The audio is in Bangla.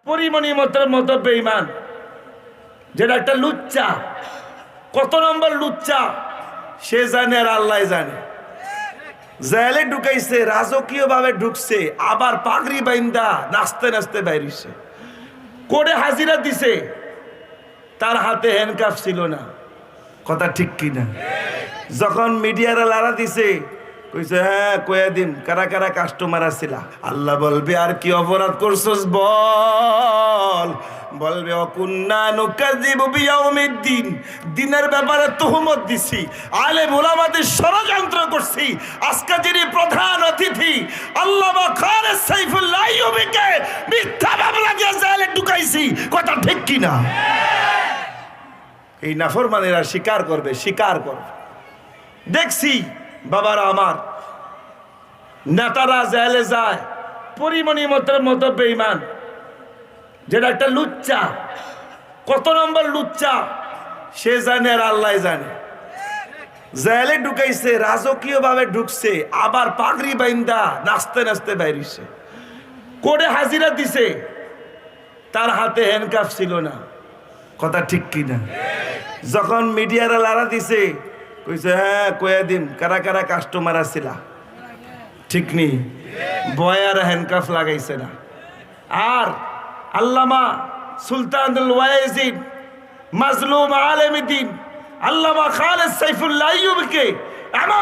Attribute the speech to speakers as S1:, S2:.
S1: পরিমণি মতো বেঈমান, যেটা একটা লুচ্চা। কত নম্বর লুচ্চা সে জানে আর আল্লাহ জানে। জেলে ঢুকাইছে, রাজকীয় ভাবে ঢুকছে, আবার পাগড়ি বাইন্দা নাচতে নাচতে বাইরিছে। কোর্টে হাজিরা দিছে, তার হাতে হ্যান্ডকাফ ছিল না। কথা ঠিক কিনা? যখন মিডিয়ারা লারা দিছে, কইছে হ্যাঁ কয়ে দিন কারা কারা কাস্টমার আসছিলা। আল্লাহ বলবে আর কি অপরাধ করছস বল। বলবে অকুন্না নুকাযিবু বিয়াউমিদ্দিন, দিনের ব্যাপারে তুহমত দিছি, আলেম উলামাদের ষড়যন্ত্র করছি। আজকে যিনি প্রধান অতিথি আল্লামা খালেদ সাইফুল্লাহ আইয়ুবীকে মিথ্যা মামলা দিয়ে জেলে ঢুকাইছি। কথা ঠিক কিনা? এই নাফরমানেরা স্বীকার করবে, স্বীকার করবে। দেখছি বাবারা আমার, নেতারা জেলে যায়, পরিমণি মতো বেঈমান, যেটা একটা লুচ্চা। কত নম্বর লুচ্চা সে জানে আর আল্লাহ জানে। জেলে ঢুকাইছে, রাজকীয় ভাবে ঢুকছে, আবার পাগড়ি বাইন্দা নাচতে নাচতে বাইরিছে। কোর্টে হাজিরা দিছে, তার হাতে হ্যান্ডকাফ ছিল না। কথা ঠিক কিনা? যখন মিডিয়ারা লারা দিছে, কইছে হ্যাঁ কয়ে দিন কারা কারা কাস্টমার আসছিলা। ঠিক নেই, বয়ার হ্যান্ডকাফ লাগাইছে না। আর আল্লামা সুলতানুল ওয়াইজিদ মাজলুম আলেম দ্বীন আল্লামা খালেদ সাইফুল্লাহ আইয়ুবীকে এমন